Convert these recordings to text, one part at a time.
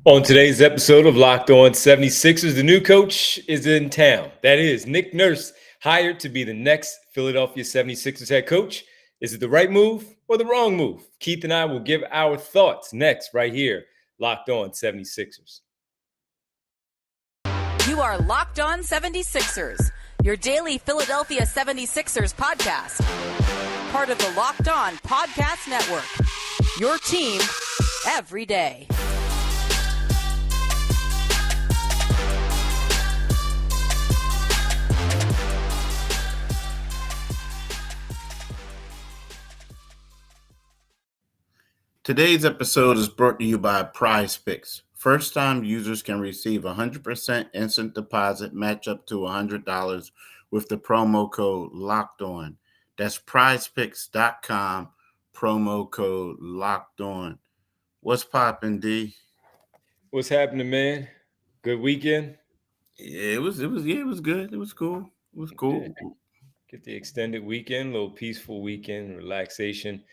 On today's episode of Locked On 76ers, the new coach is in town. That is Nick Nurse, hired to be the next Philadelphia 76ers head coach. Is it the right move or the wrong move? Keith and I will give our thoughts next, right here, Locked On 76ers. You are Locked On 76ers, your daily Philadelphia 76ers podcast. Part of the Locked On Podcast Network, your team every day. Today's episode is brought to you by PrizePicks. First-time users can receive 100% instant deposit match up to $100 with the promo code LOCKEDON. That's PrizePicks.com, promo code LOCKEDON. What's poppin', D? What's happening, man? Good weekend? Yeah, it was good. It was cool. It was cool. Get the extended weekend, a little peaceful weekend, relaxation.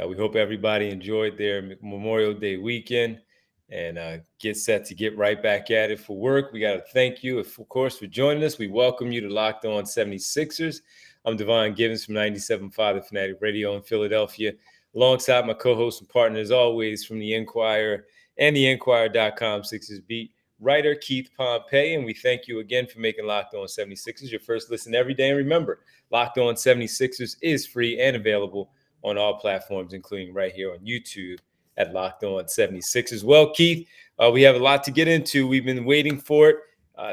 We hope everybody enjoyed their Memorial Day weekend and get set to get right back at it for work. We got to thank you, of course, for joining us. We welcome you to Locked On 76ers. I'm Devon Givens from 97.5 The Fanatic Radio in Philadelphia, alongside my co-host and partner, as always, from The Enquirer and TheEnquirer.com Sixers beat writer Keith Pompey. And we thank you again for making Locked On 76ers your first listen every day. And remember, Locked On 76ers is free and available on all platforms, including right here on YouTube at Locked On 76ers. Well, Keith, we have a lot to get into. We've been waiting for it.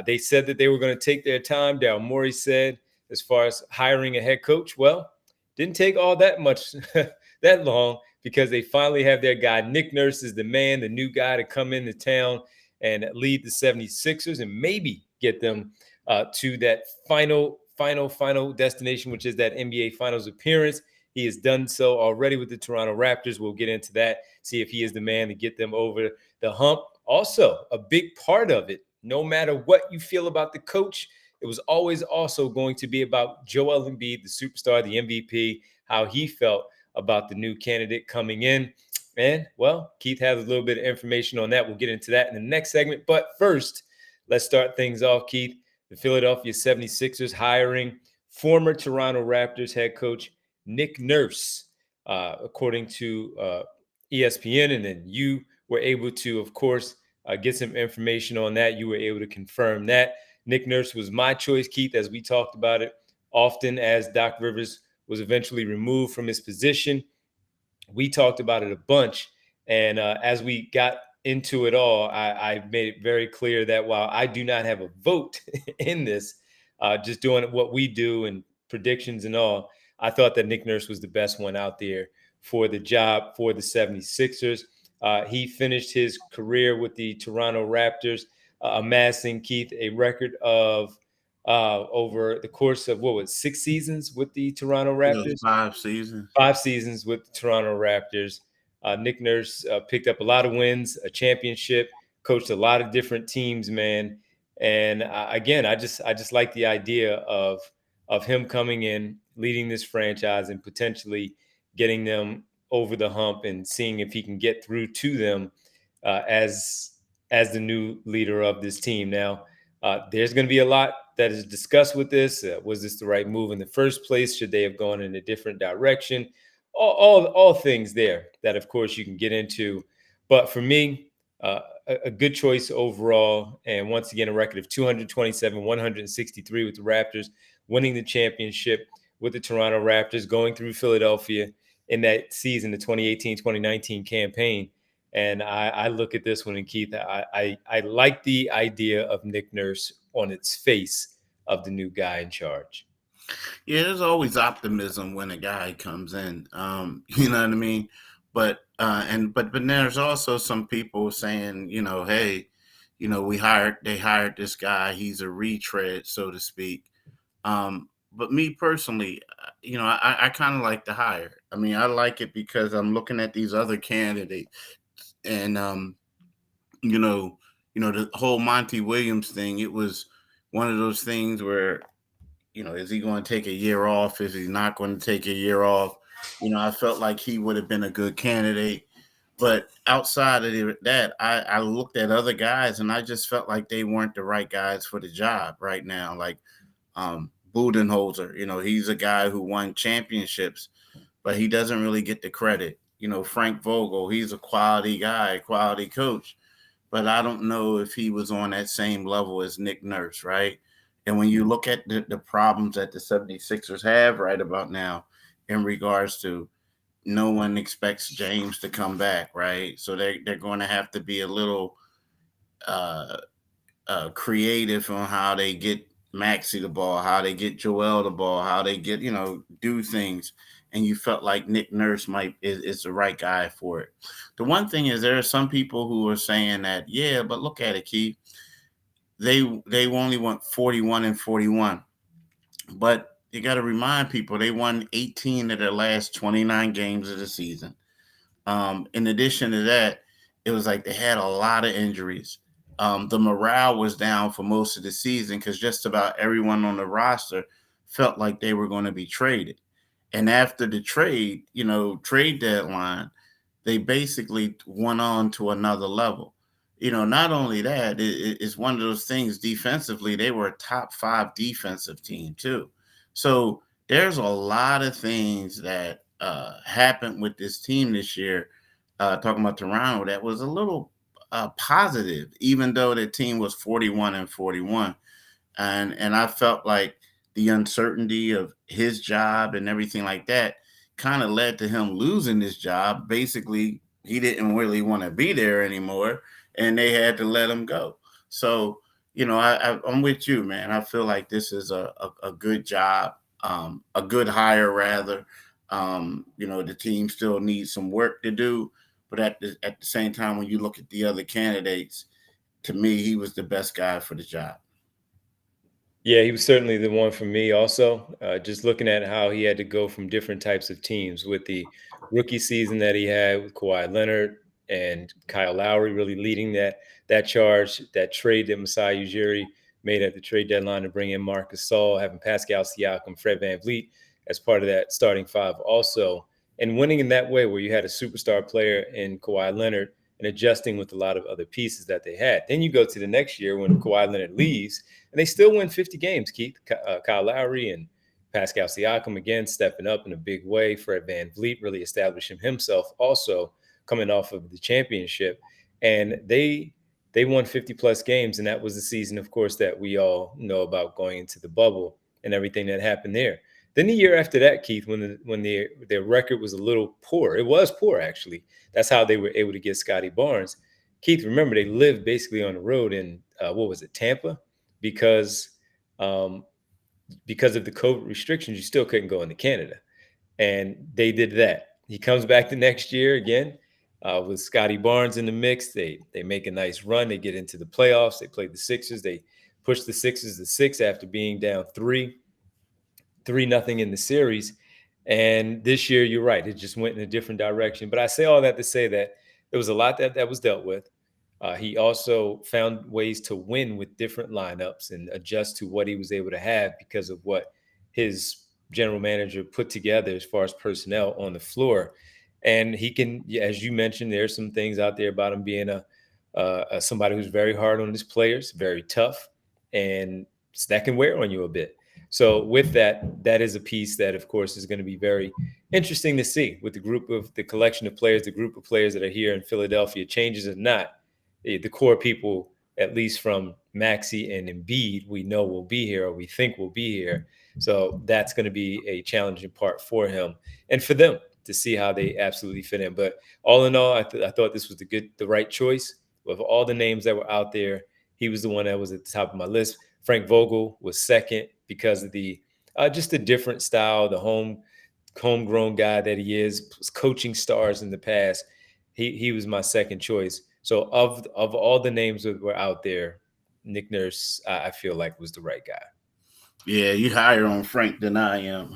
They said that they were going to take their time. Daryl Morey said, as far as hiring a head coach, well, didn't take all that much, that long, because they finally have their guy. Nick Nurse is the man, the new guy to come into town and lead the 76ers and maybe get them to that final destination, which is that NBA Finals appearance. He has done so already with the Toronto Raptors. We'll get into that, see if he is the man to get them over the hump. Also, a big part of it, no matter what you feel about the coach, it was always also going to be about Joel Embiid, the superstar, the MVP, how he felt about the new candidate coming in. And, well, Keith has a little bit of information on that. We'll get into that in the next segment. But first, let's start things off, Keith. The Philadelphia 76ers hiring former Toronto Raptors head coach Nick Nurse, according to ESPN. And then you were able to, of course, get some information on that. You were able to confirm that. Nick Nurse was my choice, Keith, as we talked about it often, as Doc Rivers was eventually removed from his position. We talked about it a bunch. And as we got into it all, I made it very clear that while I do not have a vote in this, just doing what we do and predictions and all, I thought that Nick Nurse was the best one out there for the job for the 76ers. He finished his career with the Toronto Raptors, amassing, Keith, a record of over the course of, 6 seasons with the Toronto Raptors? 5 seasons. 5 seasons with the Toronto Raptors. Nick Nurse picked up a lot of wins, a championship, coached a lot of different teams, man. And again, I just like the idea of him coming in, leading this franchise, and potentially getting them over the hump and seeing if he can get through to them as the new leader of this team. Now, there's going to be a lot that is discussed with this. Was this the right move in the first place? Should they have gone in a different direction? All things there that, of course, you can get into. But for me, a good choice overall. And once again, a record of 227, 163 with the Raptors, winning the championship with the Toronto Raptors, going through Philadelphia in that season, the 2018-2019 campaign. And I look at this one, and Keith, I like the idea of Nick Nurse on its face of the new guy in charge. Yeah, there's always optimism when a guy comes in. You know what I mean? But there's also some people saying, hey, they hired this guy. He's a retread, so to speak. But me personally, I kind of like the hire. I mean, I like it because I'm looking at these other candidates, and the whole Monty Williams thing. It was one of those things where, is he going to take a year off? Is he not going to take a year off? I felt like he would have been a good candidate. But outside of that, I looked at other guys and I just felt like they weren't the right guys for the job right now. Like Budenholzer, he's a guy who won championships, but he doesn't really get the credit. Frank Vogel, he's a quality guy, quality coach, but I don't know if he was on that same level as Nick Nurse, right? And when you look at the problems that the 76ers have right about now in regards to no one expects James to come back, right? So they're going to have to be a little uh, creative on how they get Maxi the ball, how they get Joel the ball, how they get do things. And you felt like Nick Nurse is the right guy for it. The one thing is there are some people who are saying that, yeah, but look at it, Keith. They only went 41-41, but you got to remind people they won 18 of their last 29 games of the season. In addition to that, it was like they had a lot of injuries. The morale was down for most of the season because just about everyone on the roster felt like they were going to be traded. And after the trade deadline, they basically went on to another level. Not only that, it's one of those things defensively, they were a top 5 defensive team too. So there's a lot of things that happened with this team this year, talking about Toronto, that was a little positive, even though the team was 41-41. And I felt like the uncertainty of his job and everything like that kind of led to him losing his job. Basically, he didn't really want to be there anymore, and they had to let him go. So, I'm with you, man. I feel like this is a good job, a good hire, rather. The team still needs some work to do, but at the same time, when you look at the other candidates, to me, he was the best guy for the job. Yeah, he was certainly the one for me also. Just looking at how he had to go from different types of teams with the rookie season that he had with Kawhi Leonard and Kyle Lowry really leading that charge, that trade that Masai Ujiri made at the trade deadline to bring in Marcus Gasol, having Pascal Siakam, Fred VanVleet as part of that starting five also, and winning in that way where you had a superstar player in Kawhi Leonard and adjusting with a lot of other pieces that they had. Then you go to the next year when Kawhi Leonard leaves and they still win 50 games, Keith. Kyle Lowry and Pascal Siakam again stepping up in a big way. Fred VanVleet really establishing himself also coming off of the championship. And they won 50 plus games. And that was the season, of course, that we all know about going into the bubble and everything that happened there. Then the year after that, Keith, when their record was a little poor, it was poor actually. That's how they were able to get Scotty Barnes. Keith, remember they lived basically on the road in what was it, Tampa, because um, because of the COVID restrictions, you still couldn't go into Canada, and they did that. He comes back the next year again with Scotty Barnes in the mix. They make a nice run. They get into the playoffs. They play the Sixers. They push the Sixers to 6 after being down 3-0 in the series. And this year, you're right, it just went in a different direction. But I say all that to say that there was a lot that was dealt with. He also found ways to win with different lineups and adjust to what he was able to have because of what his general manager put together as far as personnel on the floor. And he can, as you mentioned, there's some things out there about him being a somebody who's very hard on his players, very tough, and that can wear on you a bit. So with that, that is a piece that, of course, is going to be very interesting to see with the collection of players, the group of players that are here in Philadelphia, changes or not. The core people, at least from Maxi and Embiid, we know will be here or we think will be here. So that's going to be a challenging part for him and for them to see how they absolutely fit in. But all in all, I thought this was the right choice. Of all the names that were out there, he was the one that was at the top of my list. Frank Vogel was second because of the just the different style, the homegrown guy that he is, coaching stars in the past. He was my second choice. So of all the names that were out there, Nick Nurse, I feel like was the right guy. Yeah, you higher on Frank than I am,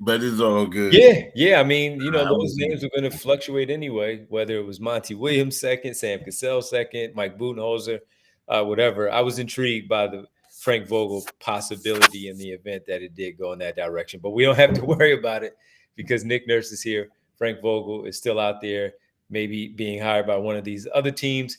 but it's all good. Yeah. I mean, I those was, names are going to fluctuate anyway, whether it was Monty Williams second, Sam Cassell second, Mike Budenholzer, whatever. I was intrigued by the Frank Vogel possibility in the event that it did go in that direction. But we don't have to worry about it because Nick Nurse is here. Frank Vogel is still out there maybe being hired by one of these other teams.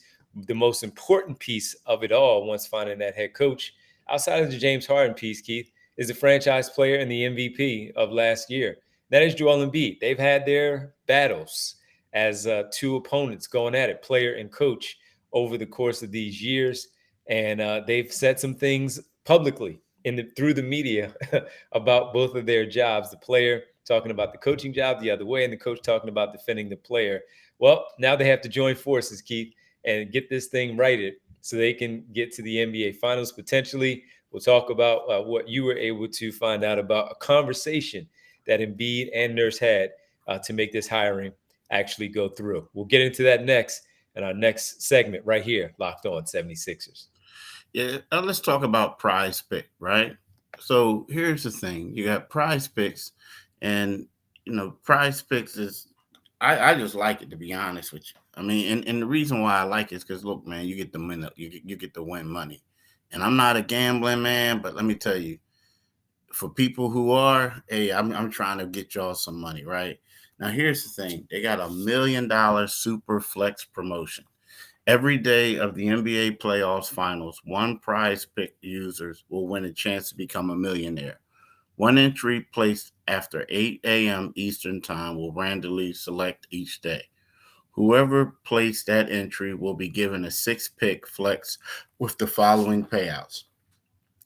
The most important piece of it all, once finding that head coach, outside of the James Harden piece, Keith, is the franchise player and the MVP of last year. That is Joel Embiid. They've had their battles as two opponents going at it, player and coach, over the course of these years, and they've said some things publicly through the media about both of their jobs. The player talking about the coaching job the other way, and the coach talking about defending the player. Well, now they have to join forces, Keith, and get this thing righted so they can get to the NBA Finals potentially. We'll talk about what you were able to find out about a conversation that Embiid and Nurse had to make this hiring actually go through. We'll get into that next in our next segment right here, Locked On 76ers. Yeah, let's talk about Prize Pick, right? So here's the thing: you got Prize Picks, and Prize Picks is I just like it, to be honest with you. I mean, and the reason why I like it is because look, man, you get to win, you get to win money, and I'm not a gambling man, but let me tell you, for people who are, hey, I'm trying to get y'all some money, right? Now here's the thing: they got $1 million super flex promotion. Every day of the NBA playoffs finals, one prize pick users will win a chance to become a millionaire. One entry placed after 8 a.m. Eastern Time will randomly select each day. Whoever placed that entry will be given a 6-pick flex with the following payouts: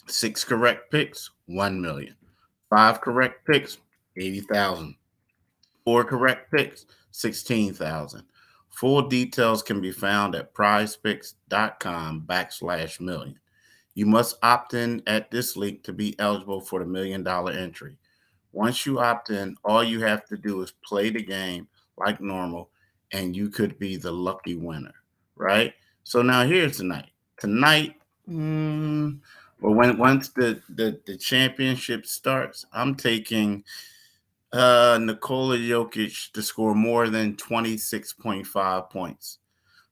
6 correct picks, 1 million. 5 correct picks, 80,000. 4 correct picks, 16,000. Full details can be found at prizepicks.com/million. You must opt in at this link to be eligible for the $1 million entry. Once you opt in, all you have to do is play the game like normal, and you could be the lucky winner, right? So now here's tonight. Tonight, well, once the championship starts, I'm taking Nikola Jokic to score more than 26.5 points.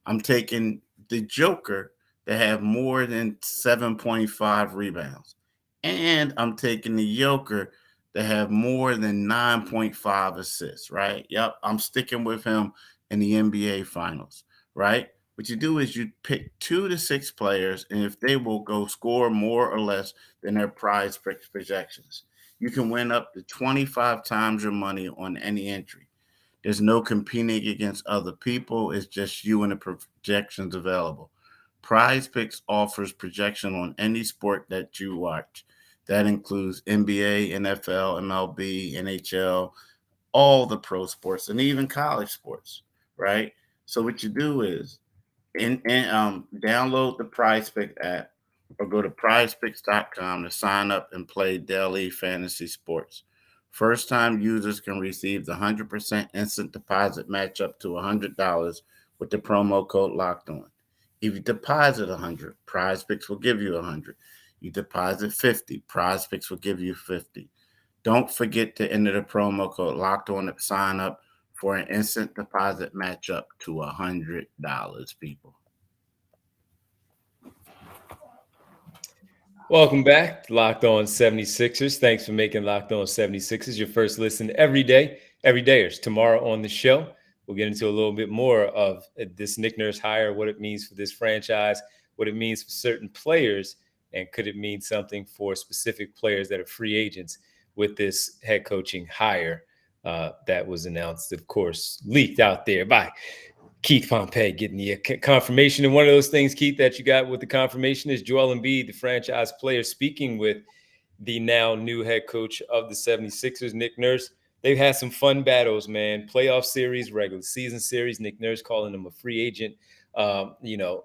I'm taking the Joker to have more than 7.5 rebounds. And I'm taking the Joker to have more than 9.5 assists, right? Yep, I'm sticking with him in the NBA Finals, right? What you do is you pick 2 to 6 players, and if they will go score more or less than their prize projections, you can win up to 25 times your money on any entry. There's no competing against other people. It's just you and the projections available. Prize Picks offers projection on any sport that you watch. That includes NBA, NFL, MLB, NHL, all the pro sports, and even college sports, right? So what you do is download the PrizePick app or go to prizepicks.com to sign up and play daily fantasy sports. First time users can receive the 100% instant deposit match up to $100 with the promo code locked on. If you deposit 100, PrizePicks will give you 100. You deposit 50, PrizePicks will give you 50. Don't forget to enter the promo code locked on to sign up for an instant deposit match up to $100, people. Welcome back to Locked On 76ers. Thanks for making Locked On 76ers your first listen every day. Every dayers. Tomorrow on the show, we'll get into a little bit more of this Nick Nurse hire, what it means for this franchise, what it means for certain players, and could it mean something for specific players that are free agents with this head coaching hire that was announced, of course, leaked out there by Keith Pompey, getting the confirmation. And one of those things, Keith, that you got with the confirmation is Joel Embiid, the franchise player, speaking with the now new head coach of the 76ers, Nick Nurse. They've had some fun battles, man. Playoff series, regular season series. Nick Nurse calling him a free agent,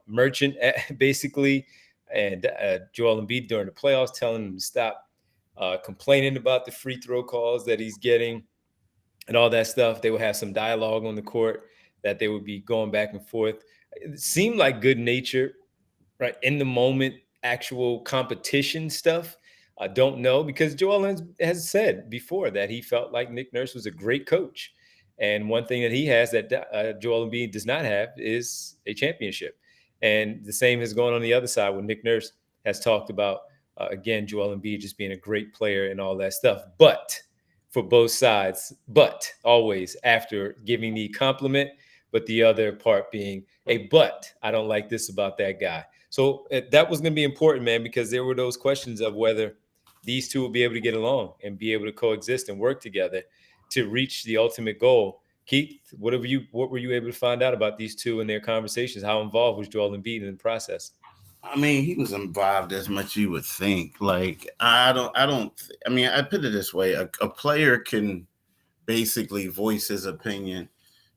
merchant, basically. And Joel Embiid during the playoffs telling him to stop complaining about the free throw calls that he's getting and all that stuff. They would have some dialogue on the court that they would be going back and forth. It seemed like good nature, right? In the moment, actual competition stuff. I don't know, because Joel has said before that he felt like Nick Nurse was a great coach. And one thing that he has that Joel Embiid does not have is a championship. And the same has gone on the other side when Nick Nurse has talked about, again, Joel Embiid just being a great player and all that stuff. But for both sides, but always after giving the compliment, but the other part being but I don't like this about that guy. So that was going to be important, man, because there were those questions of whether these two will be able to get along and be able to coexist and work together to reach the ultimate goal. Keith, what were you able to find out about these two and their conversations? How involved was Joel Embiid in the process? I mean, he was involved as much you would think. Like, I mean, I put it this way: a player can basically voice his opinion,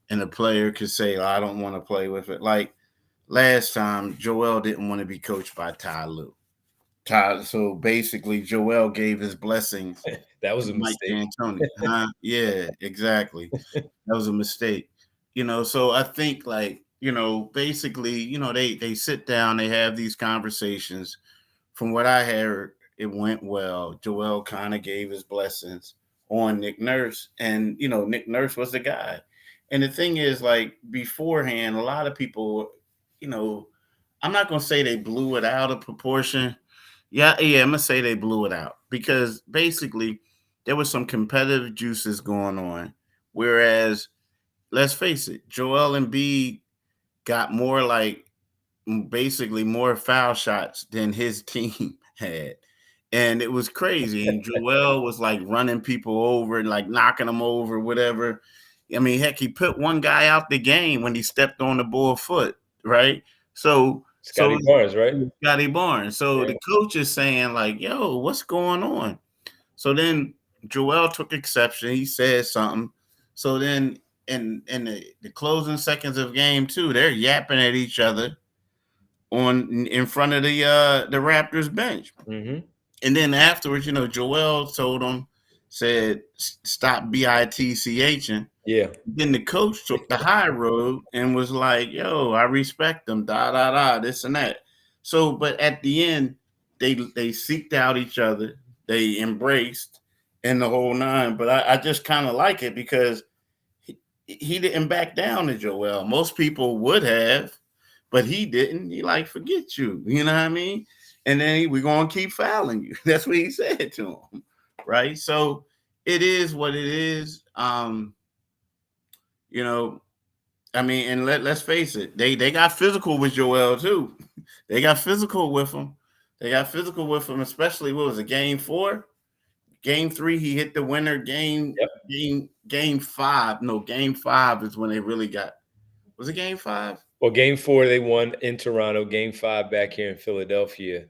and a player could say, oh, I don't want to play with it. Like last time, Joel didn't want to be coached by Ty Lue. So basically, Joel gave his blessings That was to a Mike mistake. D'Antoni. Yeah, exactly. That was a mistake. So I think like, basically, they sit down, they have these conversations. From what I heard, it went well. Joel kind of gave his blessings on Nick Nurse, and Nick Nurse was the guy. And the thing is, like beforehand, a lot of people, you know, I'm not gonna say they blew it out of proportion. Yeah, I'm gonna say they blew it out because basically there was some competitive juices going on. Whereas, let's face it, Joel Embiid got more like basically more foul shots than his team had. And it was crazy. And Joel was like running people over and like knocking them over, whatever. I mean, heck, he put one guy out the game when he stepped on the bull foot, right? So Scotty Barnes, right? Scotty Barnes. So Yeah. the coach is saying, like, yo, what's going on? So then Joel took exception. He said something. So then in the closing seconds of game two, they're yapping at each other in front of the Raptors bench. Mm-hmm. And then afterwards, Joel told him, said, stop bitching. Yeah. Then the coach took the high road and was like, yo, I respect them, this and that. So, but at the end, they seeked out each other, they embraced and the whole nine. But I just kind of like it because he didn't back down to Joel. Most people would have, but he didn't. He like, forget you. You know what I mean? And then we're going to keep fouling you. That's what he said to him. Right. So it is what it is. You know, I mean, and let's face it, they got physical with Joel too. They got physical with him. They got physical with him, especially what was it, game 4? Game 3, he hit the winner. Yep. Game 5. No, game 5 is when they really got. Was it game 5? Well, game 4 they won in Toronto. Game 5 back here in Philadelphia,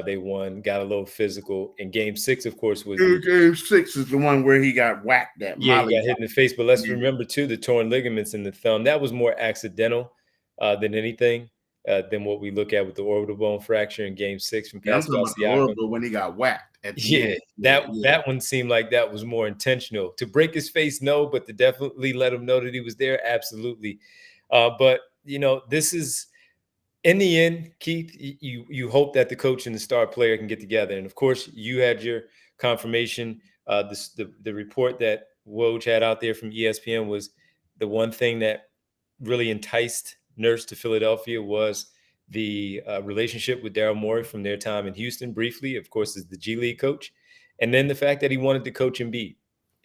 they won, got a little physical. And game 6, of course, was Game 6 is the one where he got whacked at he Molly. got hit in the face. But let's Yeah. remember too the torn ligaments in the thumb. That was more accidental than anything. Than what we look at with the orbital bone fracture in game 6 from Yeah, I'm talking Pascal about the Siakam. orbital when he got whacked at the Yeah, end. that one seemed like that was more intentional. To break his face, no, but to definitely let him know that he was there, absolutely. But this is in the end, Keith. You hope that the coach and the star player can get together, and of course, you had your confirmation. The report that Woj had out there from ESPN was the one thing that really enticed Nurse to Philadelphia was the relationship with Daryl Morey from their time in Houston briefly, of course, as the G League coach, and then the fact that he wanted to coach Embiid.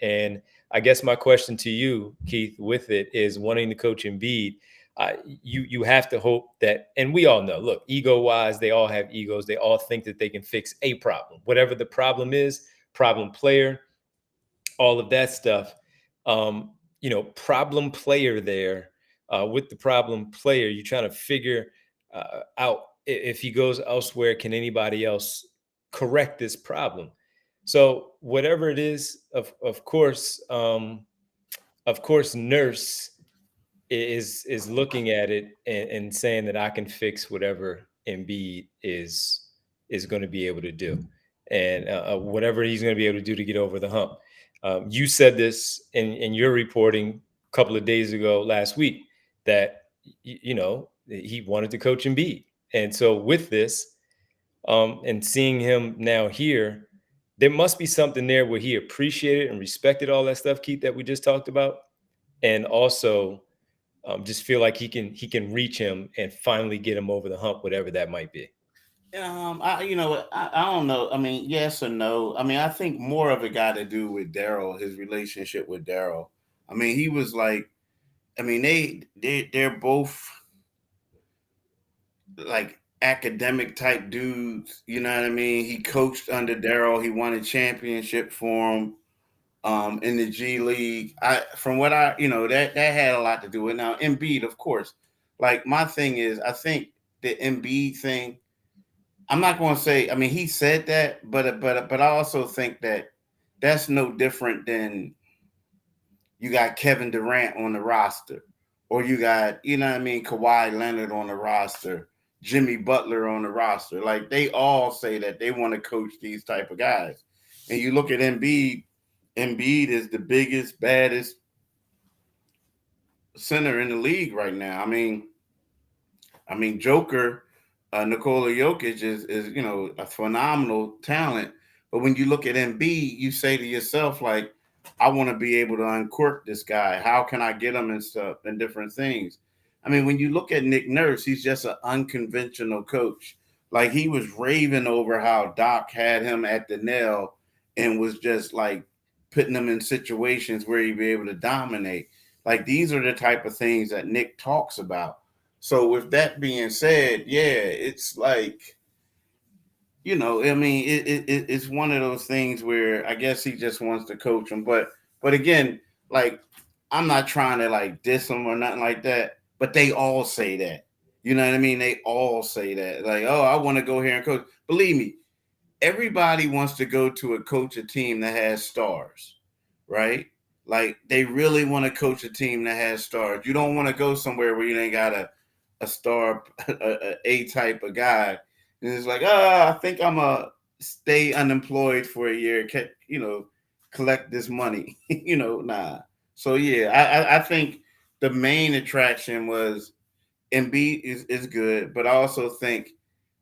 And I guess my question to you, Keith, with it is wanting to coach Embiid. You have to hope that, and we all know, look, ego-wise, they all have egos. They all think that they can fix a problem, whatever the problem is, problem player, all of that stuff. Problem player there. With the problem player, you're trying to figure out if he goes elsewhere, can anybody else correct this problem? So whatever it is, of course, Nurse is looking at it and saying that I can fix whatever Embiid is going to be able to do, and whatever he's going to be able to do to get over the hump. You said this in your reporting a couple of days ago, last week, that he wanted to coach Embiid, and so with this, and seeing him now here, there must be something there where he appreciated and respected all that stuff, Keith, that we just talked about, and also just feel like he can reach him and finally get him over the hump, whatever that might be. I don't know. I mean, yes or no. I mean, I think more of it got to do with Daryl, his relationship with Daryl. I mean, he was like, I mean, they're both like academic type dudes. You know what I mean? He coached under Daryl. He won a championship for him in the G League. From what I, that had a lot to do with it. Now Embiid, of course. Like my thing is, I think the Embiid thing. I'm not going to say. I mean, he said that, but I also think that that's no different than you got Kevin Durant on the roster, or you got, you know what I mean, Kawhi Leonard on the roster, Jimmy Butler on the roster. Like they all say that they want to coach these type of guys. And you look at Embiid, Embiid is the biggest, baddest center in the league right now. I mean, Joker, Nikola Jokic is a phenomenal talent. But when you look at Embiid, you say to yourself like, I want to be able to uncork this guy. How can I get him and stuff and different things? I mean, when you look at Nick Nurse, he's just an unconventional coach. Like he was raving over how Doc had him at the nail and was just like putting him in situations where he'd be able to dominate. Like these are the type of things that Nick talks about. So with that being said, yeah, it's like, I mean, it's one of those things where I guess he just wants to coach him. But again, like I'm not trying to like diss him or nothing like that. But they all say that. You know what I mean? They all say that. Like, oh, I want to go here and coach. Believe me, everybody wants to go to coach a team that has stars, right? Like they really want to coach a team that has stars. You don't want to go somewhere where you ain't got a star, a type of guy, and it's like, I think I'm a stay unemployed for a year, collect this money, nah. So yeah, I think the main attraction was Embiid is good, but I also think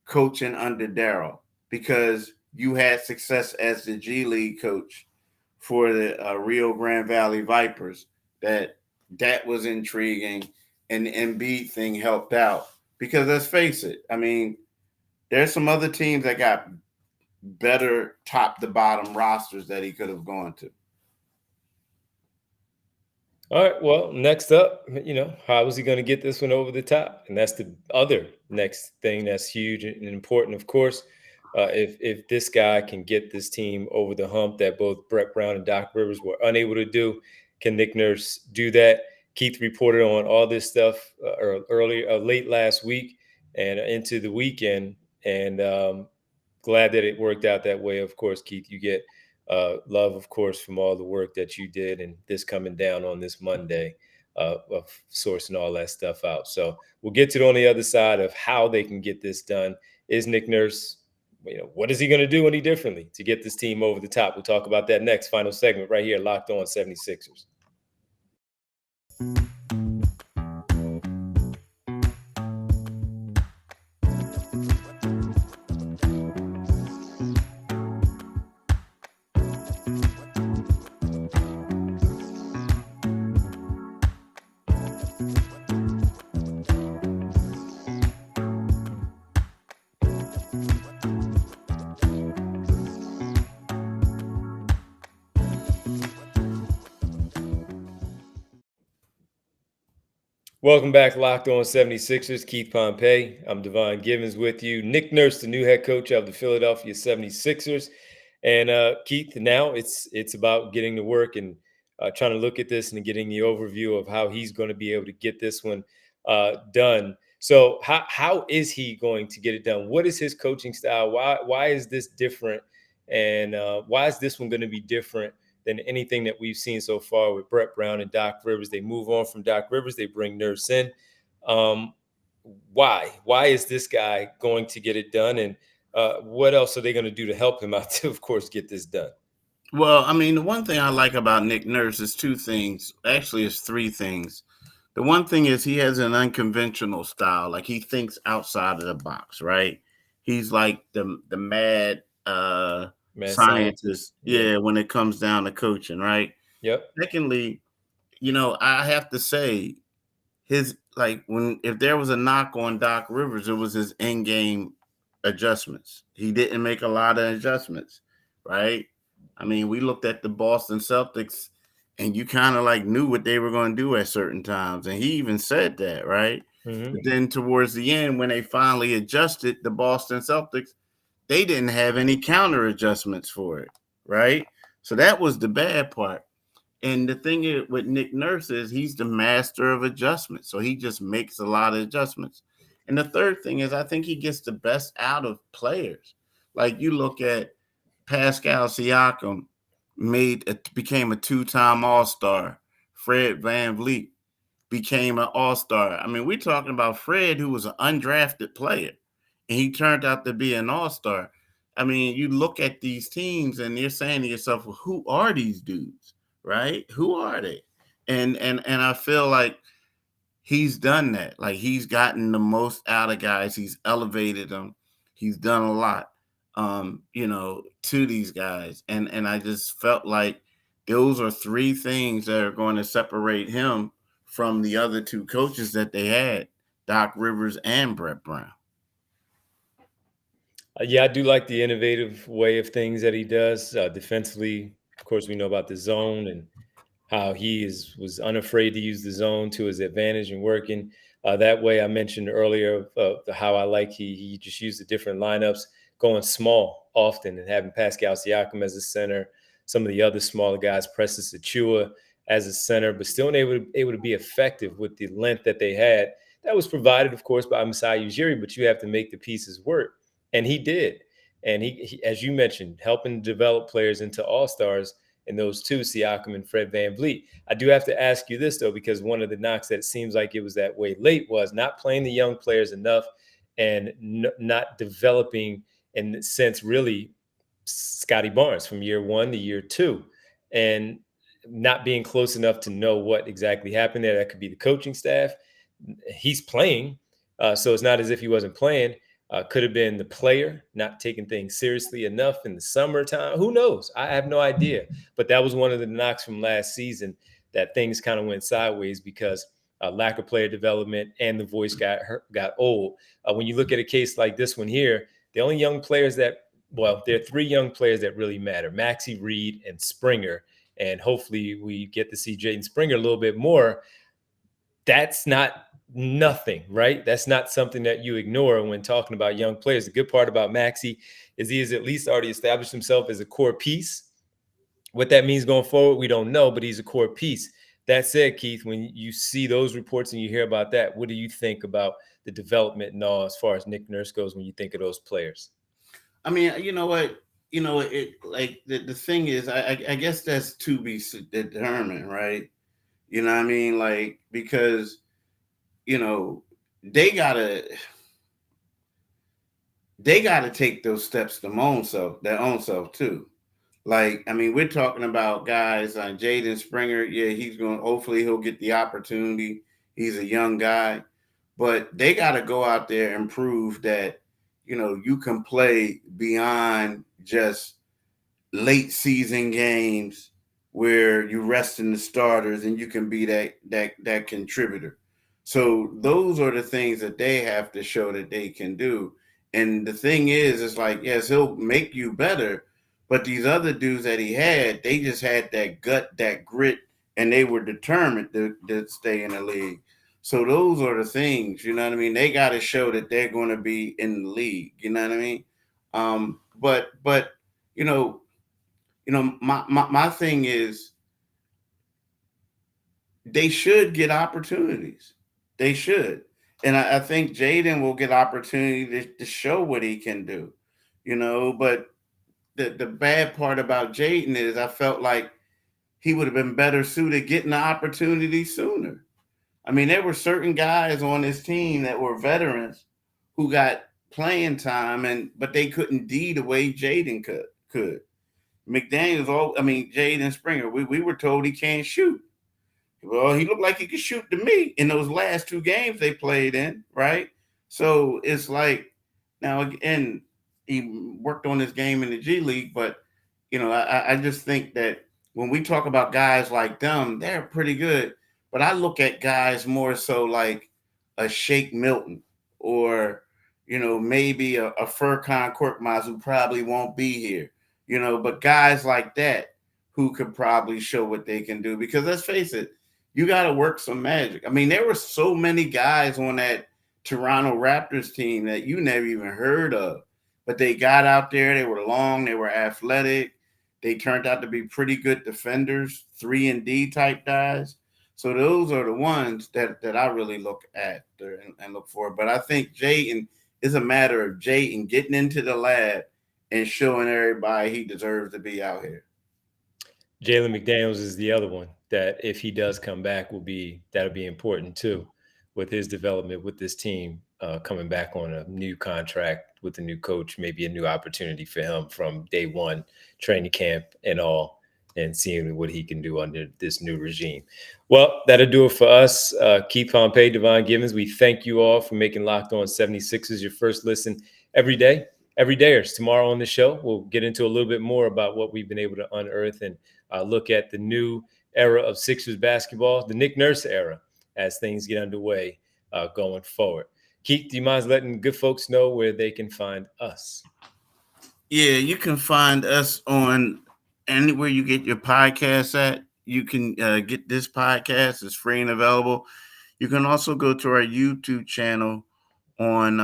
coaching under Daryl because you had success as the G League coach for the Rio Grande Valley Vipers. That was intriguing, and the Embiid thing helped out because let's face it, I mean, there's some other teams that got better top to bottom rosters that he could have gone to. All right. Well, next up, how is he going to get this one over the top? And that's the other next thing that's huge and important, of course. If this guy can get this team over the hump that both Brett Brown and Doc Rivers were unable to do, can Nick Nurse do that? Keith reported on all this stuff late last week and into the weekend, and glad that it worked out that way. Of course, Keith, you get love, of course, from all the work that you did and this coming down on this Monday of sourcing all that stuff out. So we'll get to it on the other side of how they can get this done. Is Nick Nurse, what is he going to do any differently to get this team over the top? We'll talk about that next final segment right here, Locked On 76ers. Welcome back, Locked On 76ers. Keith Pompey. I'm Devon Givens with you. Nick Nurse, the new head coach of the Philadelphia 76ers. And Keith, now it's about getting to work and trying to look at this and getting the overview of how he's going to be able to get this one done. So how is he going to get it done? What is his coaching style? Why is this different? And why is this one going to be different than anything that we've seen so far with Brett Brown and Doc Rivers? They move on from Doc Rivers. They bring Nurse in. Why? Why is this guy going to get it done? And what else are they going to do to help him out to, of course, get this done? Well, I mean, the one thing I like about Nick Nurse is two things. Actually, it's three things. The one thing is he has an unconventional style. Like he thinks outside of the box, right? He's like the mad scientist, yeah, when it comes down to coaching, right? Yep. Secondly, I have to say his if there was a knock on Doc Rivers, it was his in-game adjustments. He didn't make a lot of adjustments, right? I mean, we looked at the Boston Celtics and you kind of like knew what they were going to do at certain times. And he even said that, right? Mm-hmm. But then towards the end, when they finally adjusted, the Boston Celtics, they didn't have any counter adjustments for it, right? So that was the bad part. And the thing is, with Nick Nurse is he's the master of adjustments. So he just makes a lot of adjustments. And the third thing is I think he gets the best out of players. Like you look at Pascal Siakam became a two-time All-Star. Fred VanVleet became an All-Star. I mean, we're talking about Fred, who was an undrafted player, and he turned out to be an All-Star. I mean, you look at these teams and you're saying to yourself, well, who are these dudes? Right? Who are they? And I feel like he's done that. Like he's gotten the most out of guys. He's elevated them. He's done a lot, to these guys. And I just felt like those are three things that are going to separate him from the other two coaches that they had, Doc Rivers and Brett Brown. Yeah, I do like the innovative way of things that he does. Defensively, of course, we know about the zone and how he was unafraid to use the zone to his advantage and working that way. I mentioned earlier how I like he just used the different lineups, going small often and having Pascal Siakam as a center, some of the other smaller guys, Precious Achiuwa as a center, but still able to be effective with the length that they had. That was provided, of course, by Masai Ujiri, but you have to make the pieces work. And he did. And he, as you mentioned, helping develop players into all-stars, and those two, Siakam and Fred VanVleet. I do have to ask you this, though, because one of the knocks that it seems like it was that way late was not playing the young players enough and not developing, in the sense, really, Scotty Barnes from year one to year two, and not being close enough to know what exactly happened there. That could be the coaching staff. He's playing, so it's not as if he wasn't playing. Could have been the player not taking things seriously enough in the summertime. Who knows? I have no idea. But that was one of the knocks from last season, that things kind of went sideways because lack of player development and the voice got old. When you look at a case like this one here, the only young players there are three young players that really matter: Maxey, Reed, and Springer. And hopefully we get to see Jaden Springer a little bit more. That's not nothing, right? That's not something that you ignore when talking about young players. The good part about Maxey is he has at least already established himself as a core piece. What that means going forward, we don't know, but he's a core piece. That said, Keith, when you see those reports and you hear about that, what do you think about the development and all as far as Nick Nurse goes when you think of those players? I mean, you know what? It like the thing is, I guess that's to be determined, right? You know what I mean? Like, because, they gotta take those steps their own self too. Like, I mean, we're talking about guys like Jaden Springer. Yeah, hopefully he'll get the opportunity. He's a young guy, but they got to go out there and prove that, you can play beyond just late season games where you resting the starters and you can be that contributor. So those are the things that they have to show that they can do. And the thing is, it's like, yes, he'll make you better, but these other dudes that he had, they just had that gut, that grit, and they were determined to stay in the league. So those are the things, you know what I mean? They got to show that they're going to be in the league, you know what I mean? But you know, my thing is they should get opportunities. They should. And I think Jaden will get opportunity to show what he can do, but the bad part about Jaden is I felt like he would have been better suited getting the opportunity sooner. I mean, there were certain guys on this team that were veterans who got playing time, but they couldn't D the way Jaden could. Jaden Springer, we were told he can't shoot. Well, he looked like he could shoot to me in those last two games they played in, right? So it's like, now again, he worked on this game in the G League, but I just think that when we talk about guys like them, they're pretty good. But I look at guys more so like a Shake Milton or, maybe a Furkan Korkmaz who probably won't be here, but guys like that who could probably show what they can do. Because let's face it, you got to work some magic. I mean, there were so many guys on that Toronto Raptors team that you never even heard of, but they got out there. They were long, they were athletic. They turned out to be pretty good defenders, 3-and-D type guys. So those are the ones that I really look at and look for. But I think Jayden is a matter of Jayden getting into the lab and showing everybody he deserves to be out here. Jalen McDaniels is the other one that if he does come back that'll be important too, with his development with this team, coming back on a new contract with a new coach, maybe a new opportunity for him from day one, training camp and all, and seeing what he can do under this new regime. Well, that'll do it for us. Keith Pompey, Devon Givens, we thank you all for making Locked On 76ers your first listen every day. Every dayers. Tomorrow on the show, we'll get into a little bit more about what we've been able to unearth and look at the new era of Sixers basketball, the Nick Nurse era, as things get underway going forward. Keith, do you mind letting good folks know where they can find us? Yeah, you can find us on anywhere you get your podcasts at. You can get this podcast. It's free and available. You can also go to our YouTube channel on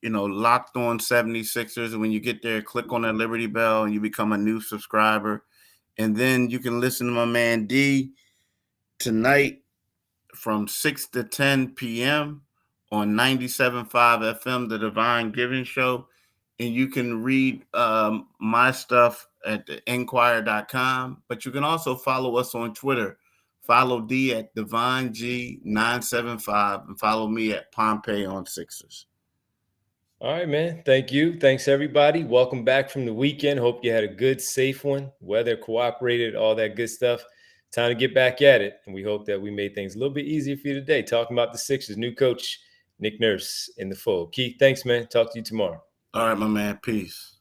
Locked On 76ers. And when you get there, click on that Liberty Bell and you become a new subscriber. And then you can listen to my man D tonight from 6 to 10 p.m. on 97.5 FM, the Divine Giving Show. And you can read my stuff at enquirer.com. But you can also follow us on Twitter. Follow D at DivineG975 and follow me at Pompey on Sixers. All right, man. Thank you. Thanks, everybody. Welcome back from the weekend. Hope you had a good, safe one. Weather cooperated, all that good stuff. Time to get back at it. And we hope that we made things a little bit easier for you today. Talking about the Sixers, new coach, Nick Nurse in the fold. Keith, thanks, man. Talk to you tomorrow. All right, my man. Peace.